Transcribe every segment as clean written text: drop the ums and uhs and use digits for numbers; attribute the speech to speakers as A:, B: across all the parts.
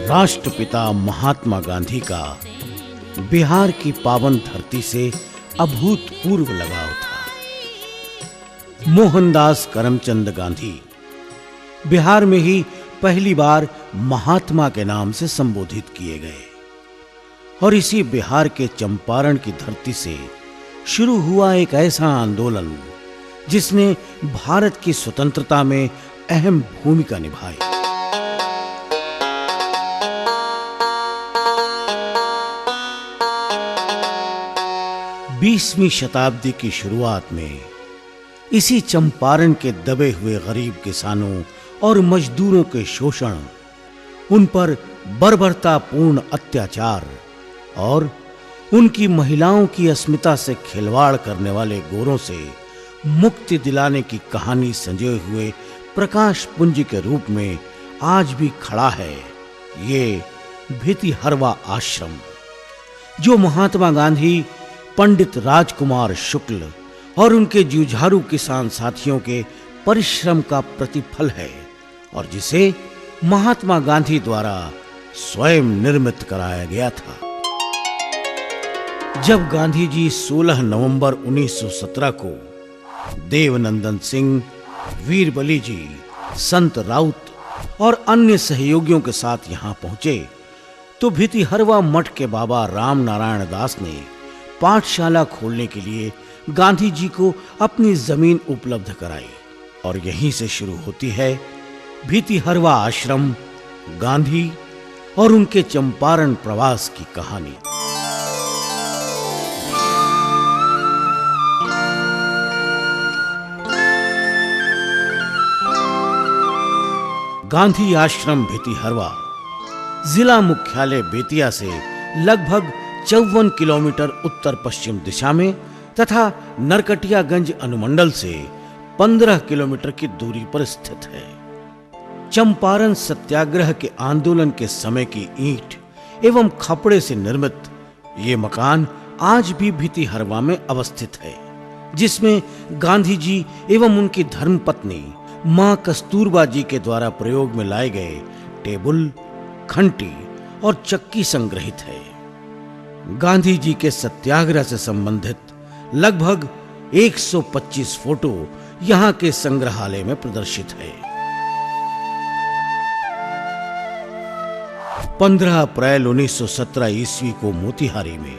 A: राष्ट्रपिता महात्मा गांधी का बिहार की पावन धरती से अभूतपूर्व लगाव था। मोहनदास करमचंद गांधी बिहार में ही पहली बार महात्मा के नाम से संबोधित किए गए और इसी बिहार के चंपारण की धरती से शुरू हुआ एक ऐसा आंदोलन जिसने भारत की स्वतंत्रता में अहम भूमिका निभाई। बीसवीं शताब्दी की शुरुआत में इसी चंपारण के दबे हुए गरीब किसानों और मजदूरों के शोषण, उन पर बर्बरतापूर्ण अत्याचार और उनकी महिलाओं की अस्मिता से खिलवाड़ करने वाले गोरों से मुक्ति दिलाने की कहानी संजोए हुए प्रकाश पुंज के रूप में आज भी खड़ा है ये भितिहरवा आश्रम, जो महात्मा गांधी, पंडित राजकुमार शुक्ल और उनके जुझारू किसान साथियों के परिश्रम का प्रतिफल है और जिसे महात्मा गांधी द्वारा स्वयं निर्मित कराया गया था। जब गांधी जी 16 नवंबर 1917 को देवनंदन सिंह, वीरबली जी, संत राउत और अन्य सहयोगियों के साथ यहां पहुंचे तो भितिहरवा मठ के बाबा राम नारायण दास ने पाठशाला खोलने के लिए गांधी जी को अपनी जमीन उपलब्ध कराई और यहीं से शुरू होती है भितिहरवा आश्रम, गांधी और उनके चंपारण प्रवास की कहानी। गांधी आश्रम भितिहरवा जिला मुख्यालय बेतिया से लगभग 54 किलोमीटर उत्तर पश्चिम दिशा में तथा नरकटियागंज अनुमंडल से 15 किलोमीटर की दूरी पर स्थित है। चंपारण सत्याग्रह के आंदोलन के समय की ईंट एवं खपड़े से निर्मित ये मकान आज भी भितिहरवा में अवस्थित है, जिसमें गांधी जी एवं उनकी धर्मपत्नी मां कस्तूरबा जी के द्वारा प्रयोग में लाए गए टेबल, खंटी और चक्की संग्रहित है। गांधी जी के सत्याग्रह से संबंधित लगभग 125 फोटो यहां के संग्रहालय में प्रदर्शित है। 15 अप्रैल 1917 ईस्वी को मोतिहारी में,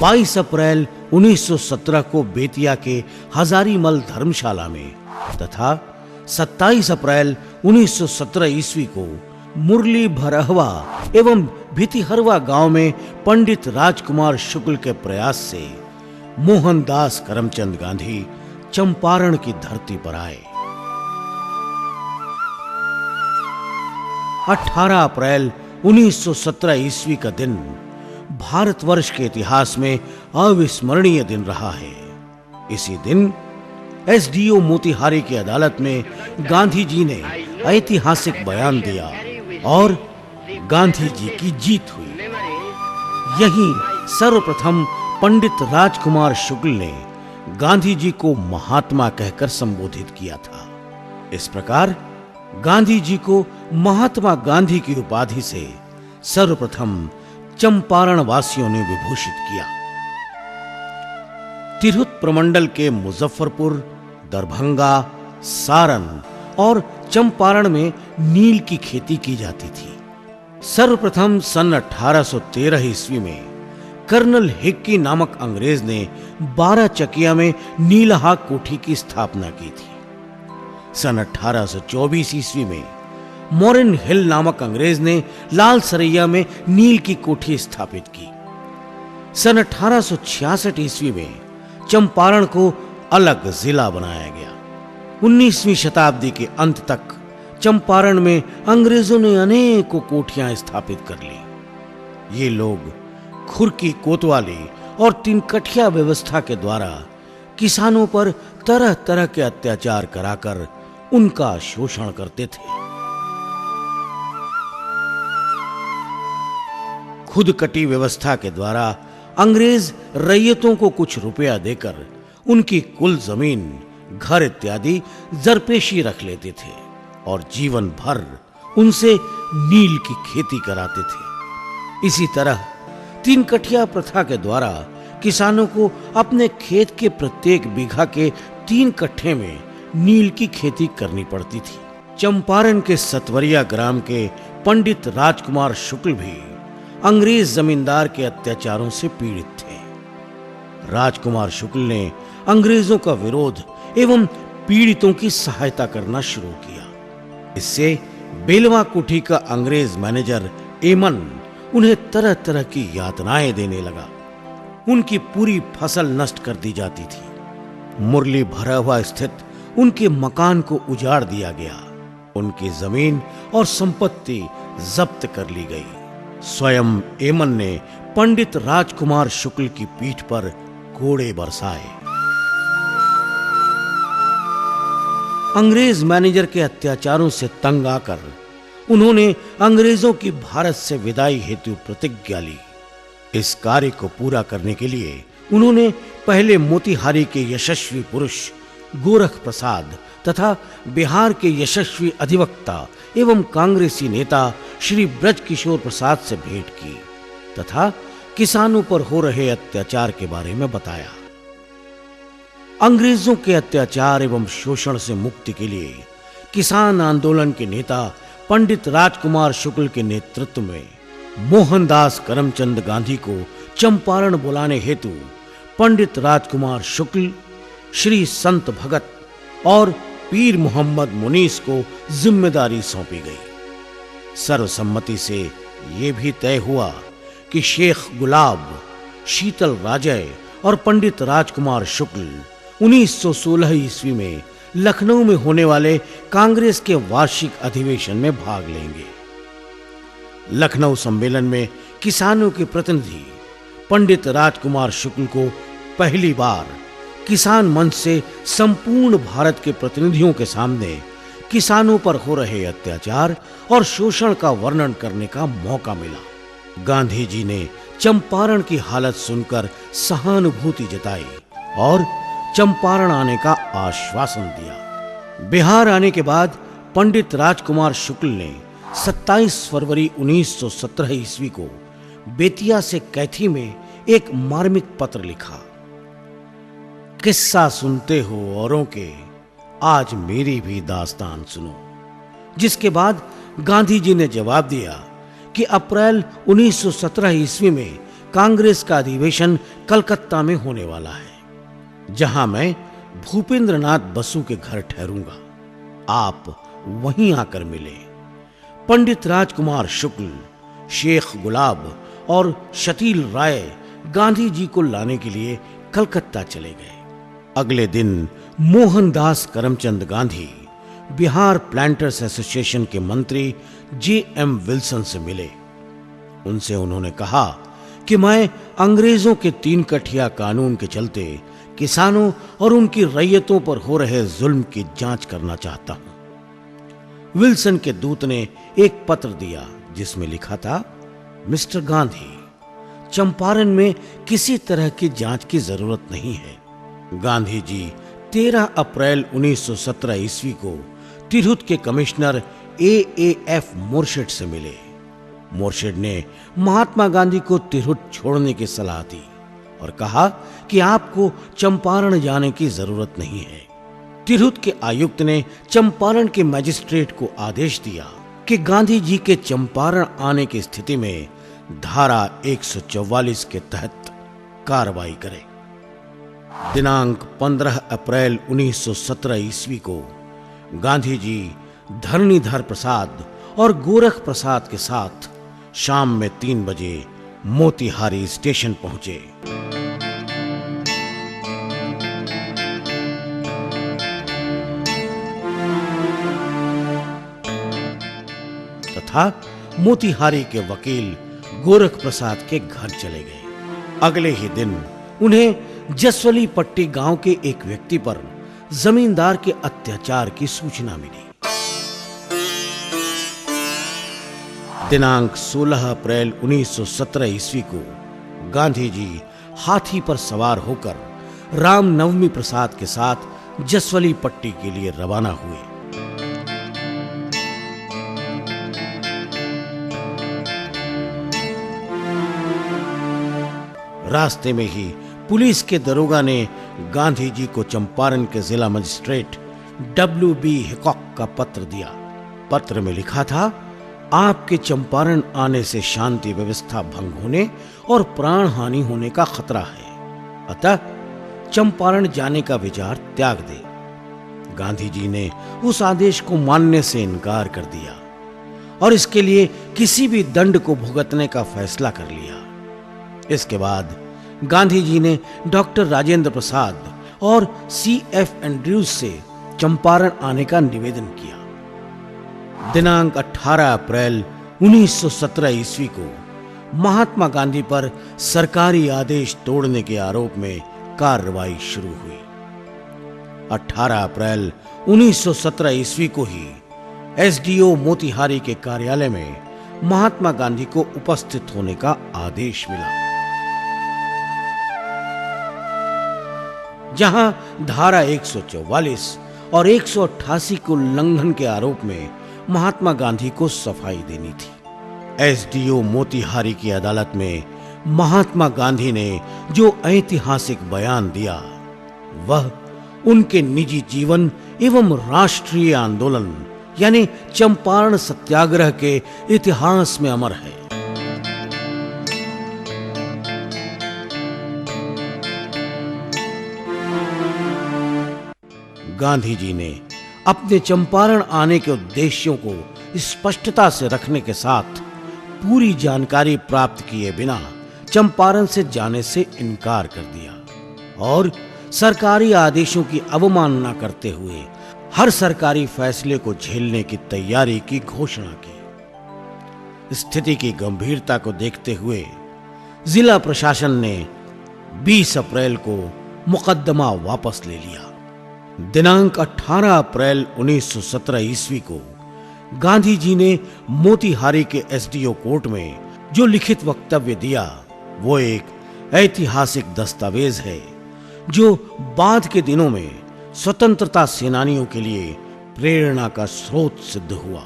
A: 22 अप्रैल 1917 को बेतिया के हजारीमल धर्मशाला में तथा 27 अप्रैल 1917 ईस्वी को मुरली भरहवा एवं भितिहरवा गांव में पंडित राजकुमार शुक्ल के प्रयास से मोहनदास करमचंद गांधी चंपारण की धरती पर आए। 18 अप्रैल 1917 ईस्वी का दिन भारतवर्ष के इतिहास में अविस्मरणीय दिन रहा है। इसी दिन एसडीओ मोतिहारी की अदालत में गांधी जी ने ऐतिहासिक बयान दिया और गांधी जी की जीत हुई। यहीं सर्वप्रथम पंडित राजकुमार शुक्ल ने गांधी जी को महात्मा कहकर संबोधित किया था। इस प्रकार गांधी जी को महात्मा गांधी की उपाधि से सर्वप्रथम चंपारण वासियों ने विभूषित किया। तिरहुत प्रमंडल के मुजफ्फरपुर, दरभंगा, सारण और चंपारण में नील की खेती की जाती थी। सर्वप्रथम सन 1813 ईस्वी में कर्नल हिक्की नामक अंग्रेज ने 12 चकिया में नीलहा कोठी की स्थापना की थी। सन 1824 ईस्वी में मोरिन हिल नामक अंग्रेज ने लाल सरैया में नील की कोठी स्थापित की। सन 1866 ईस्वी में चंपारण को अलग जिला बनाया गया। 19वीं शताब्दी के अंत तक चंपारण में अंग्रेजों ने अनेकों कोठियां स्थापित कर ली। ये लोग खुरकी कोतवाली और तिनकठिया व्यवस्था के द्वारा किसानों पर तरह तरह के अत्याचार कराकर उनका शोषण करते थे। खुदकटी व्यवस्था के द्वारा अंग्रेज रैयतों को कुछ रुपया देकर उनकी कुल जमीन, घर इत्यादि जरपेशी रख लेते थे और जीवन भर उनसे नील की खेती कराते थे। इसी तरह 3 कठिया प्रथा के द्वारा किसानों को अपने खेत के प्रत्येक बीघा के 3 कट्ठे में नील की खेती करनी पड़ती थी। चंपारण के सतवरिया ग्राम के पंडित राजकुमार शुक्ल भी अंग्रेज जमींदार के अत्याचारों से पीड़ित थे। राजकुमार शुक्ल ने अंग्रेजों का विरोध एवं पीड़ितों की सहायता करना शुरू किया। इससे बेलवा कुठी का अंग्रेज मैनेजर एमन उन्हें तरह तरह की यातनाएं देने लगा। उनकी पूरी फसल नष्ट कर दी जाती थी। मुरली भरा हुआ स्थित उनके मकान को उजाड़ दिया गया। उनकी जमीन और संपत्ति जब्त कर ली गई। स्वयं एमन ने पंडित राजकुमार शुक्ल की पीठ पर कोड़े बरसाए। अंग्रेज मैनेजर के अत्याचारों से तंग आकर उन्होंने अंग्रेजों की भारत से विदाई हेतु प्रतिज्ञा ली। इस कार्य को पूरा करने के लिए उन्होंने पहले मोतिहारी के यशस्वी पुरुष गोरख प्रसाद तथा बिहार के यशस्वी अधिवक्ता एवं कांग्रेसी नेता श्री ब्रज किशोर प्रसाद से भेंट की तथा किसानों पर हो रहे अत्याचार के बारे में बताया। अंग्रेजों के अत्याचार एवं शोषण से मुक्ति के लिए किसान आंदोलन के नेता पंडित राजकुमार शुक्ल के नेतृत्व में मोहनदास करमचंद गांधी को चंपारण बुलाने हेतु पंडित राजकुमार शुक्ल, श्री संत भगत और पीर मोहम्मद मुनीस को जिम्मेदारी सौंपी गई। सर्वसम्मति से यह भी तय हुआ कि शेख गुलाब, शीतल राजय और पंडित राजकुमार शुक्ल 1916 ईस्वी में लखनऊ में होने वाले कांग्रेस के वार्षिक अधिवेशन में भाग लेंगे। लखनऊ सम्मेलन में किसानों के प्रतिनिधि पंडित राजकुमार शुक्ल को पहली बार किसान मंच से संपूर्ण भारत के प्रतिनिधियों के सामने किसानों पर हो रहे अत्याचार और शोषण का वर्णन करने का मौका मिला। गांधी जी ने चंपारण की हालत सुनकर सहानुभूति जताई और चंपारण आने का आश्वासन दिया। बिहार आने के बाद पंडित राजकुमार शुक्ल ने 27 फरवरी 1917 ईस्वी को बेतिया से कैथी में एक मार्मिक पत्र लिखा। किस्सा सुनते हो औरों के, आज मेरी भी दास्तान सुनो। जिसके बाद गांधी जी ने जवाब दिया कि अप्रैल 1917 ईस्वी में कांग्रेस का अधिवेशन कलकत्ता में होने वाला है, जहां मैं भूपेंद्रनाथ बसु के घर ठहरूंगा। आप वहीं आकर मिले। पंडित राजकुमार शुक्ल, शेख गुलाब और शतील राय गांधी जी को लाने के लिए कलकत्ता चले गए। अगले दिन मोहनदास करमचंद गांधी बिहार प्लांटर्स एसोसिएशन के मंत्री जे.एम. विल्सन से मिले। उनसे उन्होंने कहा कि मैं अंग्रेजों के 3 कठिया कानून के चलते किसानों और उनकी रैयतों पर हो रहे जुल्म की जांच करना चाहता हूं। विल्सन के दूत ने एक पत्र दिया जिसमें लिखा था, मिस्टर गांधी, चंपारण में किसी तरह की जांच की जरूरत नहीं है। गांधी जी 13 अप्रैल 1917 ईस्वी को तिरहुत के कमिश्नर ए.एफ. मोर्शेड से मिले। मोर्शेड ने महात्मा गांधी को तिरहुत छोड़ने की सलाह दी और कहा कि आपको चंपारण जाने की जरूरत नहीं है। तिरहुत के आयुक्त ने चंपारण के मजिस्ट्रेट को आदेश दिया कि गांधी जी के चंपारण आने की स्थिति में धारा 144 के तहत कार्रवाई करे। दिनांक 15 अप्रैल 1917 ईस्वी को गांधी जी धरणीधर प्रसाद और गोरख प्रसाद के साथ शाम में 3 बजे मोतिहारी स्टेशन पहुंचे। तथा मोतिहारी के वकील गोरख प्रसाद के घर चले गए। अगले ही दिन उन्हें जसवली पट्टी गांव के एक व्यक्ति पर जमींदार के अत्याचार की सूचना मिली। दिनांक 16 अप्रैल 1917 ईस्वी को गांधी जी हाथी पर सवार होकर रामनवमी प्रसाद के साथ जसवली पट्टी के लिए रवाना हुए। रास्ते में ही पुलिस के दरोगा ने गांधी जी को चंपारण के जिला मजिस्ट्रेट W.B. हिकॉक का पत्र दिया। पत्र में लिखा था, आपके चंपारण आने से शांति व्यवस्था भंग होने और प्राण हानि होने का खतरा है, अतः चंपारण जाने का विचार त्याग दे। गांधी जी ने उस आदेश को मानने से इनकार कर दिया और इसके लिए किसी भी दंड को भुगतने का फैसला कर लिया। इसके बाद गांधी जी ने डॉक्टर राजेंद्र प्रसाद और C.F. एंड्रयूज से चंपारण आने का निवेदन किया। दिनांक 18 अप्रैल 1917 ईस्वी को महात्मा गांधी पर सरकारी आदेश तोड़ने के आरोप में कार्रवाई शुरू हुई। 18 अप्रैल 1917 ईस्वी को ही SDO मोतिहारी के कार्यालय में महात्मा गांधी को उपस्थित होने का आदेश मिला, जहां धारा 144 और 188 को उल्लंघन के आरोप में महात्मा गांधी को सफाई देनी थी। SDO मोतिहारी की अदालत में महात्मा गांधी ने जो ऐतिहासिक बयान दिया, वह उनके निजी जीवन एवं राष्ट्रीय आंदोलन यानी चंपारण सत्याग्रह के इतिहास में अमर है। गांधी जी ने अपने चंपारण आने के उद्देश्यों को स्पष्टता से रखने के साथ पूरी जानकारी प्राप्त किए बिना चंपारण से जाने से इनकार कर दिया और सरकारी आदेशों की अवमानना करते हुए हर सरकारी फैसले को झेलने की तैयारी की घोषणा की। स्थिति की गंभीरता को देखते हुए जिला प्रशासन ने 20 अप्रैल को मुकदमा वापस ले लिया। दिनांक 18 अप्रैल 1917 ईस्वी को गांधी जी ने मोतिहारी के SDO कोर्ट में जो लिखित वक्तव्य दिया, वो एक ऐतिहासिक दस्तावेज है जो बाद के दिनों में स्वतंत्रता सेनानियों के लिए प्रेरणा का स्रोत सिद्ध हुआ।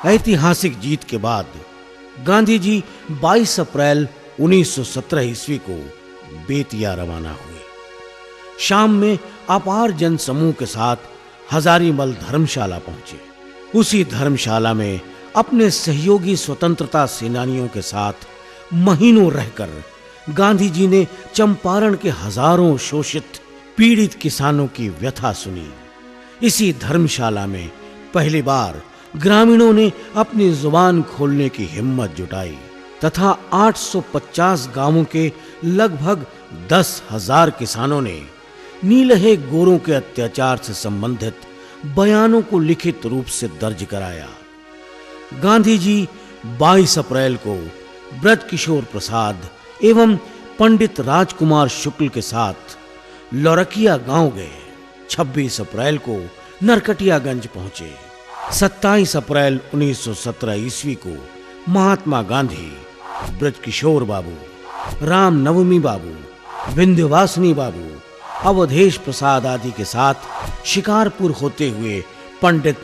A: ऐतिहासिक जीत के बाद गांधी जी 22 अप्रैल 1917 ईस्वी को बेतिया रवाना हुए। शाम में अपार जनसमूह के साथ हजारीमल धर्मशाला पहुंचे। उसी धर्मशाला में अपने सहयोगी स्वतंत्रता सेनानियों के साथ महीनों रहकर गांधी जी ने चंपारण के हजारों शोषित पीड़ित किसानों की व्यथा सुनी। इसी धर्मशाला में पहली बार ग्रामीणों ने अपनी जुबान खोलने की हिम्मत जुटाई तथा 850 गांवों के लगभग 10,000 किसानों ने नीलहे गोरों के अत्याचार से संबंधित बयानों को लिखित रूप से दर्ज कराया। गांधी जी 22 अप्रैल को ब्रजकिशोर प्रसाद एवं पंडित राजकुमार शुक्ल के साथ लौरकिया गांव गए। 26 अप्रैल को नरकटियागंज पहुंचे। 27 अप्रैल 1917 ईस्वी को महात्मा गांधी, ब्रजकिशोर बाबू, रामनवमी बाबू, विंध्यवासिनी बाबू, अवधेश प्रसाद आदि के साथ शिकारपुर होते हुए पंडित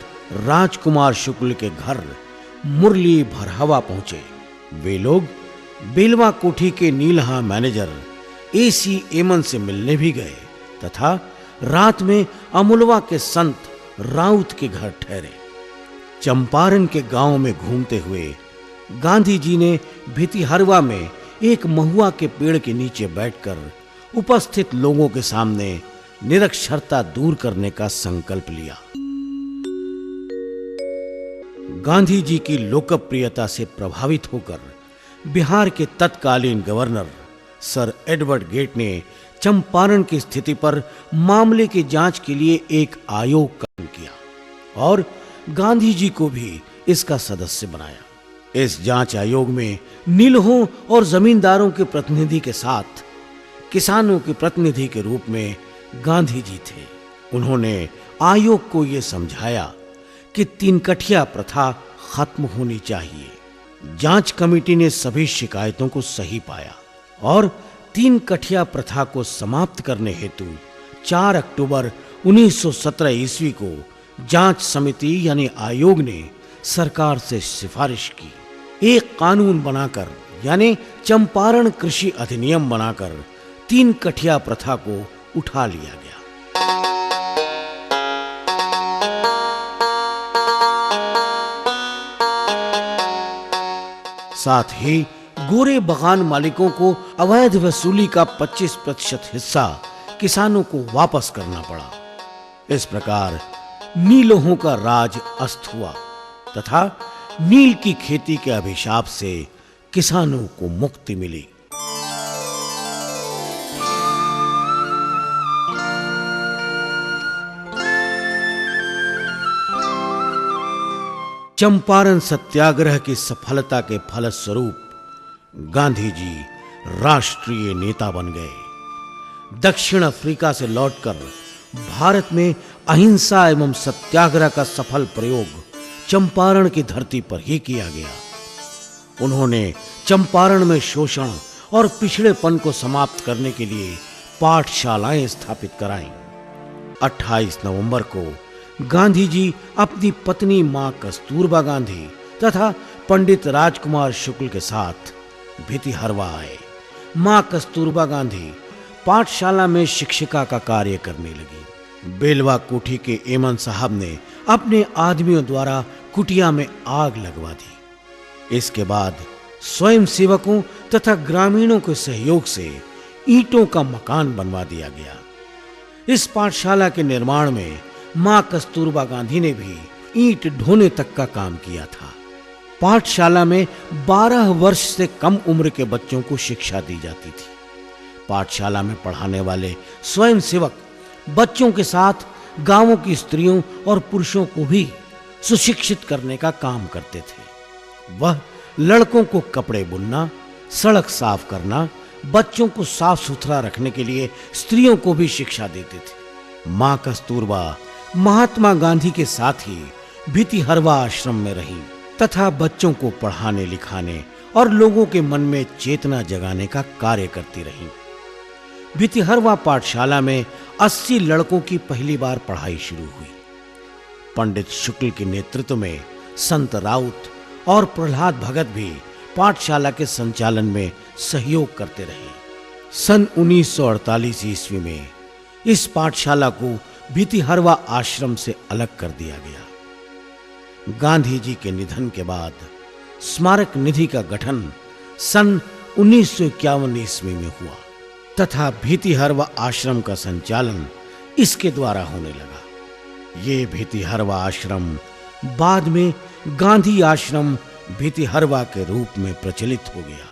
A: राजकुमार शुक्ल के घर मुरली भरहवा पहुंचे। वे लोग बेलवा कोठी के नीलहा मैनेजर AC एमन से मिलने भी गए तथा रात में अमुलवा के संत राउत के घर ठहरे। चंपारण के गांव में घूमते हुए गांधी जी ने भितिहरवा में एक महुआ के पेड़ के नीचे बैठकर उपस्थित लोगों के सामने निरक्षरता दूर करने का संकल्प लिया। गांधी जी की लोकप्रियता से प्रभावित होकर बिहार के तत्कालीन गवर्नर सर एडवर्ड गेट ने चंपारण की स्थिति पर मामले की जांच के लिए एक आयोग गठन किया और गांधी जी को भी इसका सदस्य बनाया। इस जांच आयोग में नीलहों और जमींदारों के प्रतिनिधि के साथ किसानों के प्रतिनिधि के रूप में गांधी जी थे। उन्होंने आयोग को यह समझाया कि तीन कठिया प्रथा खत्म होनी चाहिए। जांच कमेटी ने सभी शिकायतों को सही पाया और तीन कठिया प्रथा को समाप्त करने हेतु 4 अक्टूबर 1917 ईस्वी को जांच समिति यानी आयोग ने सरकार से सिफारिश की। एक कानून बनाकर यानी चंपारण कृषि अधिनियम बनाकर 3 कठिया प्रथा को उठा लिया गया। साथ ही गोरे बगान मालिकों को अवैध वसूली का 25% हिस्सा किसानों को वापस करना पड़ा। इस प्रकार नीलोहों का राज अस्त हुआ तथा नील की खेती के अभिशाप से किसानों को मुक्ति मिली। चंपारण सत्याग्रह की सफलता के फलस्वरूप गांधी जी राष्ट्रीय नेता बन गए। दक्षिण अफ्रीका से लौटकर भारत में अहिंसा एवं सत्याग्रह का सफल प्रयोग चंपारण की धरती पर ही किया गया। उन्होंने चंपारण में शोषण और पिछड़ेपन को समाप्त करने के लिए पाठशालाएं स्थापित कराईं। 28 नवंबर को गांधी जी अपनी पत्नी मां कस्तूरबा गांधी तथा पंडित राजकुमार शुक्ल के साथ भितिहरवा आए। मां कस्तूरबा गांधी पाठशाला में शिक्षिका का कार्य करने लगी। बेलवा कोठी के एमन साहब ने अपने आदमियों द्वारा कुटिया में आग लगवा दी। इसके बाद स्वयं सेवकों तथा ग्रामीणों के सहयोग से ईंटों का मकान बनवा दिया गया। इस पाठशाला के निर्माण में मां कस्तूरबा गांधी ने भी ईंट ढोने तक का काम किया था। पाठशाला में 12 वर्ष से कम उम्र के बच्चों को शिक्षा दी जाती थी। पाठशाला में पढ़ाने वाले स्वयं सेवक बच्चों के साथ गांवों की स्त्रियों और पुरुषों को भी सुशिक्षित करने का काम करते थे। वह लड़कों को कपड़े बुनना, सड़क साफ करना, बच्चों को साफ सुथरा रखने के लिए स्त्रियों को भी शिक्षा देते थे। मां कस्तूरबा महात्मा गांधी के साथ ही भितिहरवा आश्रम में रहीं तथा बच्चों को पढ़ाने लिखाने और लोगों के मन में चेतना जगाने का कार्य करती रहीं। भितिहरवा पाठशाला में 80 लड़कों की पहली बार पढ़ाई शुरू हुई। पंडित शुक्ल के नेतृत्व में संत राउत और प्रहलाद भगत भी पाठशाला के संचालन में सहयोग करते रहे। सन 1948 ईस्वी में इस पाठशाला को भितिहरवा आश्रम से अलग कर दिया गया। गांधी जी के निधन के बाद स्मारक निधि का गठन सन 1951 ईस्वी में हुआ तथा भितिहरवा आश्रम का संचालन इसके द्वारा होने लगा। ये भितिहरवा आश्रम बाद में गांधी आश्रम भितिहरवा के रूप में प्रचलित हो गया।